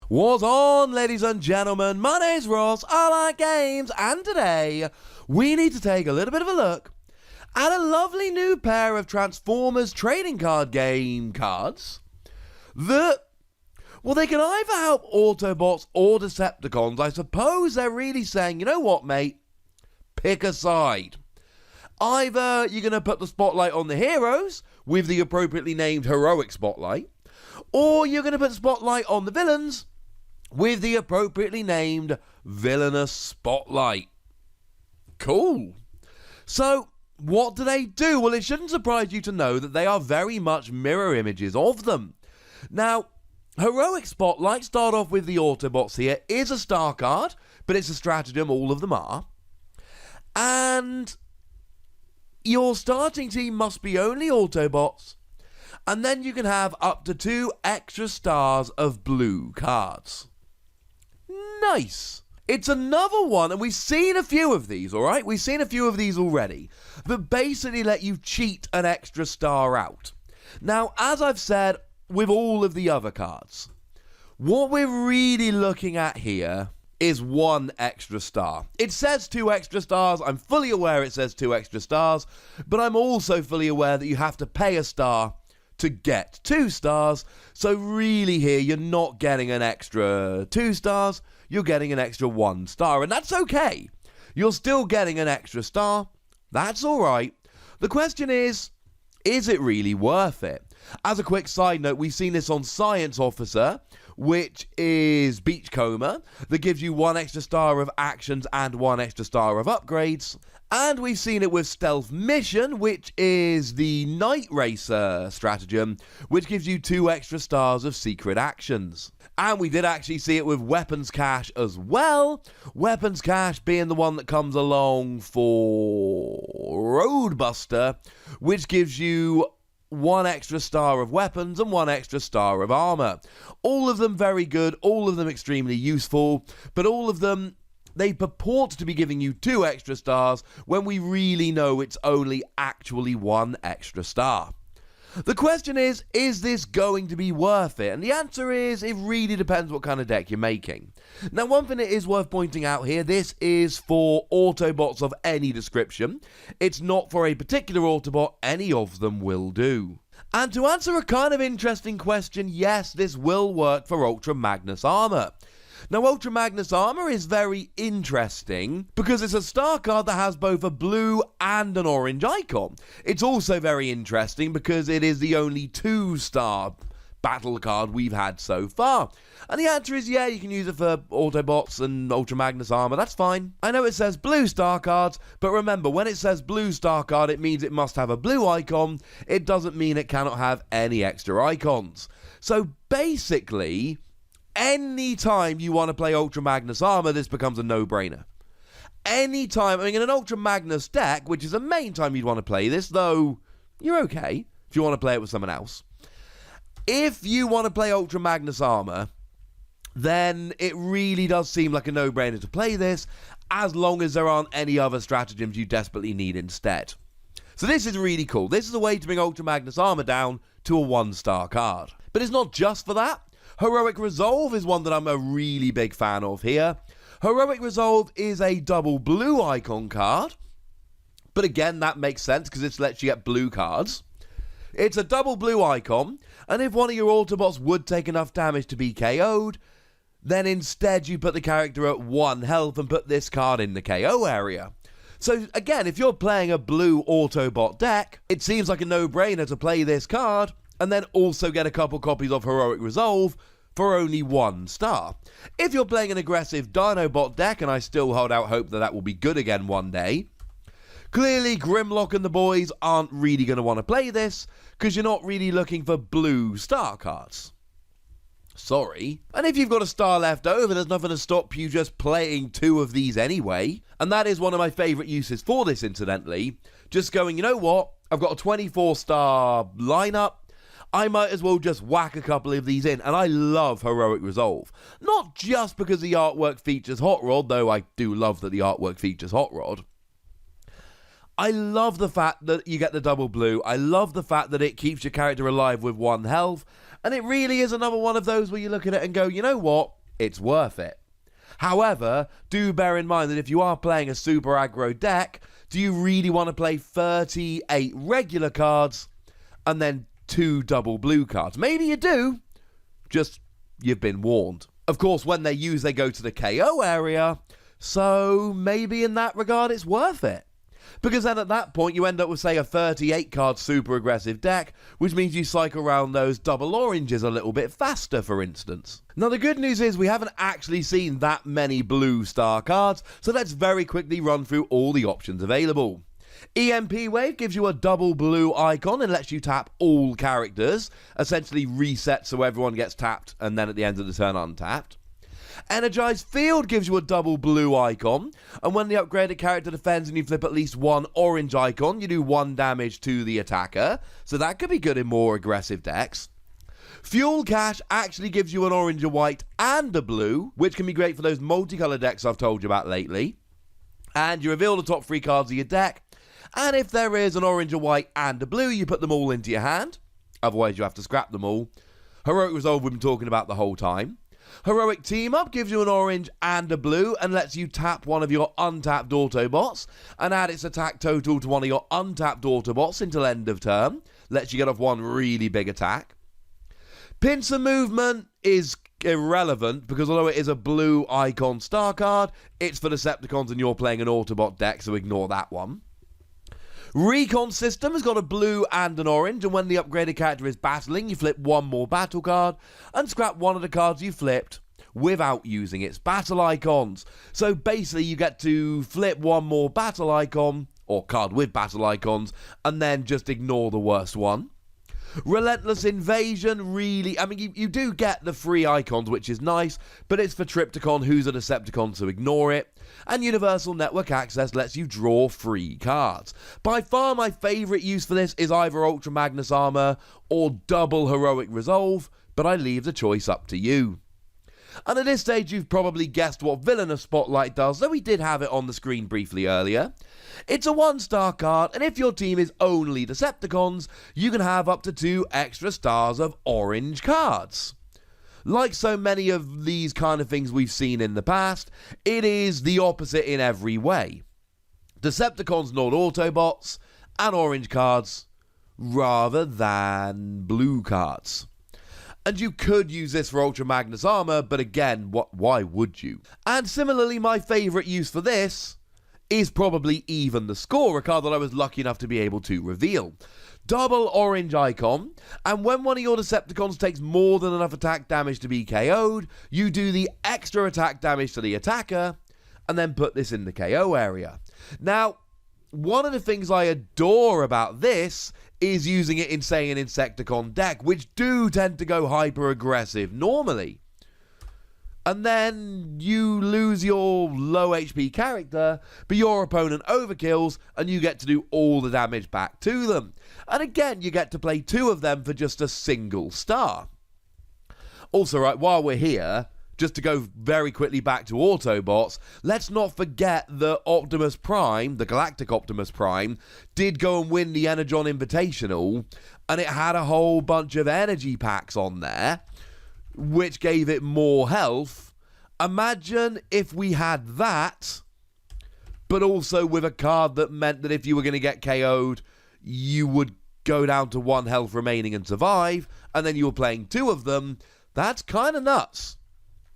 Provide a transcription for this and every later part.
What's on, ladies and gentlemen? My name's Ross, I like games, and today we need to take a little bit of a look at a lovely new pair of Transformers trading card game cards that, well, they can either help Autobots or Decepticons. I suppose they're really saying, you know what, mate? Pick a side. Either you're going to put the spotlight on the heroes with the appropriately named heroic spotlight, or you're going to put the spotlight on the villains with the appropriately named Villainous spotlight. Cool. So, what do they do? Well, it shouldn't surprise you to know that they are very much mirror images of them. Now, heroic spotlight, start off with the Autobots here, is a star card, but it's a stratagem, all of them are. And your starting team must be only Autobots, and then you can have up to 2 extra stars of blue cards. Nice. It's another one, and we've seen a few of these, alright? We've seen a few of these already, that basically let you cheat an extra star out. Now, as I've said with all of the other cards, what we're really looking at here is 1 extra star. It says 2 extra stars. I'm fully aware it says 2 extra stars, but I'm also fully aware that you have to pay a star to get 2 stars. So really here, you're not getting an extra 2 stars, you're getting an extra 1 star, and that's okay. You're still getting an extra star. That's alright. The question is it really worth it? As a quick side note, we've seen this on Science Officer, which is Beachcomber, that gives you 1 extra star of actions and 1 extra star of upgrades. And we've seen it with Stealth Mission, which is the Night Racer stratagem, which gives you 2 extra stars of secret actions. And we did actually see it with Weapons Cache as well. Weapons Cache being the one that comes along for Roadbuster, which gives you 1 extra star of weapons and 1 extra star of armor. All of them very good, all of them extremely useful, but all of them, they purport to be giving you 2 extra stars when we really know it's only actually 1 extra star. The question is this going to be worth it? And the answer is, it really depends what kind of deck you're making. Now, one thing that is worth pointing out here, this is for Autobots of any description. It's not for a particular Autobot, any of them will do. And to answer a kind of interesting question, yes, this will work for Ultra Magnus Armor. Now, Ultra Magnus Armor is very interesting because it's a star card that has both a blue and an orange icon. It's also very interesting because it is the only 2-star battle card we've had so far. And the answer is, yeah, you can use it for Autobots and Ultra Magnus Armor, that's fine. I know it says blue star cards, but remember, when it says blue star card, it means it must have a blue icon. It doesn't mean it cannot have any extra icons. So basically, anytime you want to play Ultra Magnus Armor, this becomes a no-brainer. Anytime, I mean, in an Ultra Magnus deck, which is the main time you'd want to play this, though you're okay if you want to play it with someone else. If you want to play Ultra Magnus Armor, then it really does seem like a no-brainer to play this, as long as there aren't any other stratagems you desperately need instead. So this is really cool. This is a way to bring Ultra Magnus Armor down to a 1-star card. But it's not just for that. Heroic Resolve is one that I'm a really big fan of here. Heroic Resolve is a double blue icon card, but again, that makes sense because it lets you get blue cards. It's a double blue icon, and if one of your Autobots would take enough damage to be KO'd, then instead you put the character at 1 health and put this card in the KO area. So again, if you're playing a blue Autobot deck, it seems like a no-brainer to play this card, and then also get a couple copies of Heroic Resolve for only 1 star. If you're playing an aggressive Dinobot deck, and I still hold out hope that that will be good again one day, clearly Grimlock and the boys aren't really going to want to play this, because you're not really looking for blue star cards. Sorry. And if you've got a star left over, there's nothing to stop you just playing 2 of these anyway. And that is one of my favourite uses for this, incidentally. Just going, you know what? I've got a 24-star lineup. I might as well just whack a couple of these in, and I love Heroic Resolve. Not just because the artwork features Hot Rod, though I do love that the artwork features Hot Rod. I love the fact that you get the double blue. I love the fact that it keeps your character alive with 1 health, and it really is another one of those where you look at it and go, you know what? it's worth it. However, do bear in mind that if you are playing a super aggro deck, do you really want to play 38 regular cards and then 2 double blue cards? Maybe you do, just you've been warned. Of course, when they use, they go to the KO area, so maybe in that regard it's worth it. Because then at that point you end up with, say, a 38 card super aggressive deck, which means you cycle around those double oranges a little bit faster, for instance. Now the good news is we haven't actually seen that many blue star cards, so let's very quickly run through all the options available. EMP Wave gives you a double blue icon and lets you tap all characters, essentially resets so everyone gets tapped and then at the end of the turn untapped. Energized Field gives you a double blue icon, and when the upgraded character defends and you flip at least one orange icon, you do 1 damage to the attacker, so that could be good in more aggressive decks. Fuel Cache actually gives you an orange, a white, and a blue, which can be great for those multicolour decks I've told you about lately. And you reveal the top 3 cards of your deck, and if there is an orange, a white, and a blue, you put them all into your hand. Otherwise, you have to scrap them all. Heroic Resolve we've been talking about the whole time. Heroic Team Up gives you an orange and a blue and lets you tap one of your untapped Autobots and add its attack total to one of your untapped Autobots until end of turn. Lets you get off one really big attack. Pincer Movement is irrelevant because although it is a blue icon star card, it's for Decepticons and you're playing an Autobot deck, so ignore that one. Recon System has got a blue and an orange, and when the upgraded character is battling, you flip one more battle card and scrap one of the cards you flipped without using its battle icons. So basically you get to flip one more battle icon, or card with battle icons, and then just ignore the worst one. Relentless Invasion, really, I mean, you do get the free icons, which is nice, but it's for Triptychon, who's a Decepticon, so ignore it. And Universal Network Access lets you draw free cards. By far my favourite use for this is either Ultra Magnus Armor or double Heroic Resolve, but I leave the choice up to you. And at this stage you've probably guessed what Villainous Spotlight does, though we did have it on the screen briefly earlier. It's a 1-star card, and if your team is only Decepticons, you can have up to 2 extra stars of orange cards. Like so many of these kind of things we've seen in the past, it is the opposite in every way. Decepticons, not Autobots, and orange cards rather than blue cards. And you could use this for Ultra Magnus Armor, but again, why would you? And similarly, my favourite use for this is probably Even the Score, a card that I was lucky enough to be able to reveal. Double orange icon, and when one of your Decepticons takes more than enough attack damage to be KO'd, you do the extra attack damage to the attacker, and then put this in the KO area. Now, one of the things I adore about this is using it in, say, an Insecticon deck, which do tend to go hyper-aggressive normally. And then you lose your low HP character, but your opponent overkills, and you get to do all the damage back to them. And again, you get to play 2 of them for just a single star. Also, right, while we're here, just to go very quickly back to Autobots, let's not forget that Optimus Prime, the Galactic Optimus Prime, did go and win the Energon Invitational, and it had a whole bunch of energy packs on there, which gave it more health. Imagine if we had that, but also with a card that meant that if you were going to get KO'd, you would go down to 1 health remaining and survive, and then you were playing 2 of them. That's kind of nuts.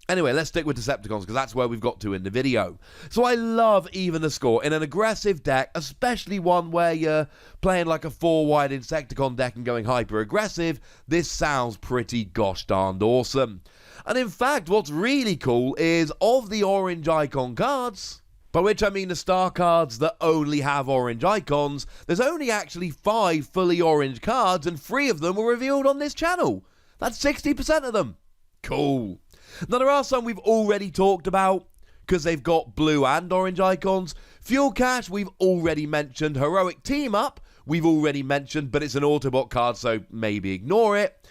Anyway, let's stick with Decepticons because that's where we've got to in the video. So I love Even the Score in an aggressive deck, especially one where you're playing like a 4-wide Insecticon deck and going hyper-aggressive. This sounds pretty gosh darned awesome. And in fact, what's really cool is of the orange icon cards, by which I mean the star cards that only have orange icons, there's only actually 5 fully orange cards and 3 of them were revealed on this channel. That's 60% of them. Cool. Now, there are some we've already talked about because they've got blue and orange icons. Fuel Cache, we've already mentioned. Heroic Team Up, we've already mentioned, but it's an Autobot card, so maybe ignore it.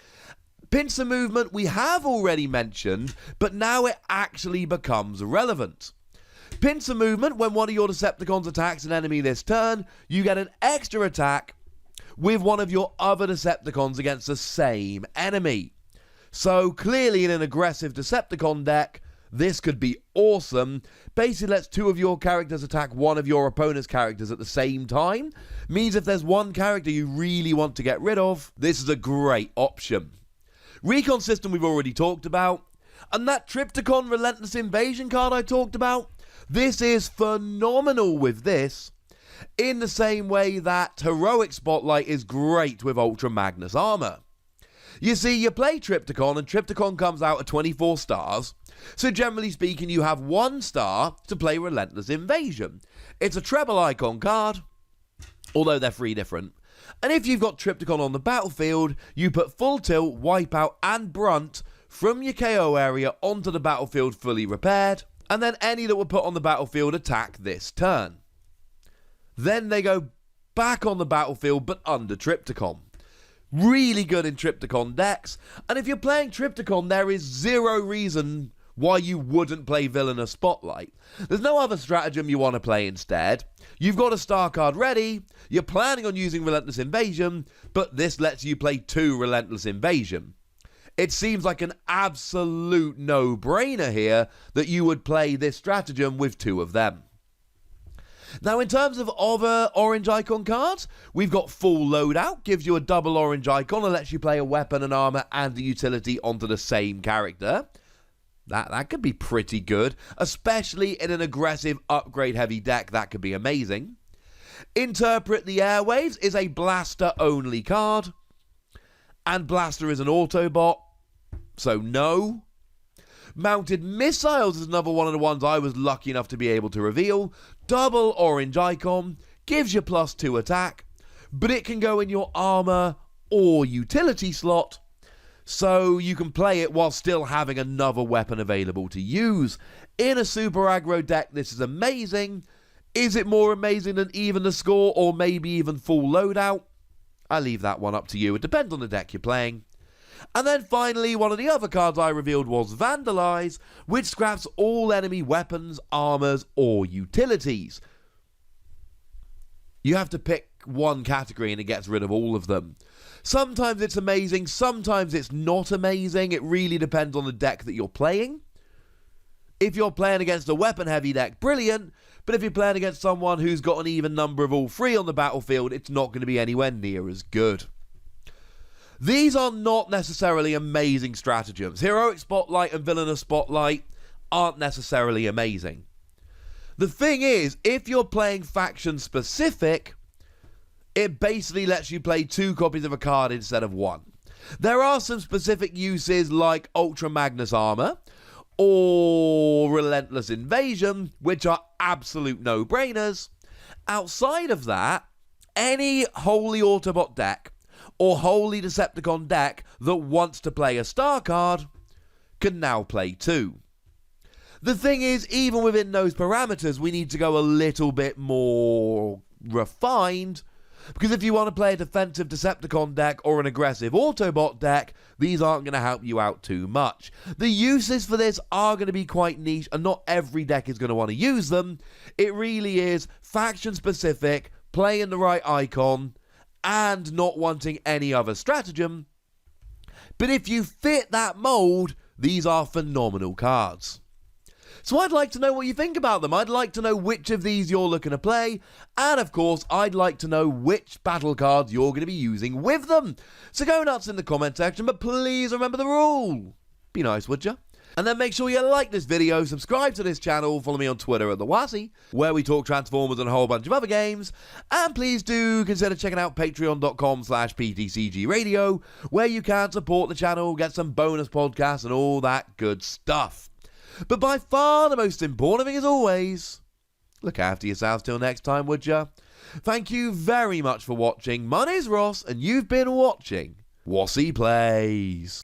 Pincer Movement, we have already mentioned, but now it actually becomes relevant. Pincer Movement, when one of your Decepticons attacks an enemy this turn, you get an extra attack with one of your other Decepticons against the same enemy. So clearly in an aggressive Decepticon deck, this could be awesome. Basically lets two of your characters attack one of your opponent's characters at the same time. Means if there's one character you really want to get rid of, this is a great option. Recon system we've already talked about. And that Triptychon Relentless Invasion card I talked about, this is phenomenal with this. In the same way that Heroic Spotlight is great with Ultra Magnus Armor. You see, you play Triptychon and Triptychon comes out at 24 stars. So generally speaking, you have 1 star to play Relentless Invasion. It's a treble icon card, although they're 3 different. And if you've got Triptychon on the battlefield, you put Full Tilt, Wipeout and Brunt from your KO area onto the battlefield fully repaired, and then any that were put on the battlefield attack this turn. Then they go back on the battlefield but under Triptychon. Really good in Triptychon decks, and if you're playing Triptychon, there is 0 reason why you wouldn't play Villainous Spotlight. There's no other stratagem you want to play instead. You've got a star card ready, you're planning on using Relentless Invasion, but this lets you play 2 Relentless Invasion. It seems like an absolute no-brainer here that you would play this stratagem with 2 of them. Now, in terms of other orange icon cards, we've got Full Loadout, gives you a double orange icon and lets you play a weapon and armor and a utility onto the same character. That could be pretty good, especially in an aggressive upgrade-heavy deck. That could be amazing. Interpret the Airwaves is a blaster-only card, and Blaster is an Autobot, so no. Mounted Missiles is another one of the ones I was lucky enough to be able to reveal. Double orange icon, gives you +2 attack, but it can go in your armor or utility slot, so you can play it while still having another weapon available to use. In a super aggro deck, this is amazing. Is it more amazing than Even the Score or maybe even Full Loadout? I leave that one up to you. It depends on the deck you're playing. And then finally, one of the other cards I revealed was Vandalize, which scraps all enemy weapons, armors, or utilities. You have to pick one category and it gets rid of all of them. Sometimes it's amazing, sometimes it's not amazing. It really depends on the deck that you're playing. If you're playing against a weapon-heavy deck, brilliant. But if you're playing against someone who's got an even number of all 3 on the battlefield, it's not going to be anywhere near as good. These are not necessarily amazing stratagems. Heroic Spotlight and Villainous Spotlight aren't necessarily amazing. The thing is, if you're playing faction-specific, it basically lets you play 2 copies of a card instead of 1. There are some specific uses like Ultra Magnus Armor or Relentless Invasion, which are absolute no-brainers. Outside of that, any Holy Autobot deck or Holy Decepticon deck that wants to play a star card can now play 2. The thing is, even within those parameters, we need to go a little bit more refined, because if you want to play a defensive Decepticon deck or an aggressive Autobot deck, these aren't going to help you out too much. The uses for this are going to be quite niche, and not every deck is going to want to use them. It really is faction-specific, playing the right icon, and not wanting any other stratagem. But if you fit that mold, these are phenomenal cards. So I'd like to know what you think about them. I'd like to know which of these you're looking to play. And of course, I'd like to know which battle cards you're going to be using with them. So go nuts in the comment section, but please remember the rule. Be nice, would you? And then make sure you like this video, subscribe to this channel, follow me on Twitter at the Wossy, where we talk Transformers and a whole bunch of other games. And please do consider checking out patreon.com/PTCGradio, where you can support the channel, get some bonus podcasts and all that good stuff. But by far the most important thing, as always, look after yourselves till next time, would ya? Thank you very much for watching. My name's Ross, and you've been watching Wossy Plays.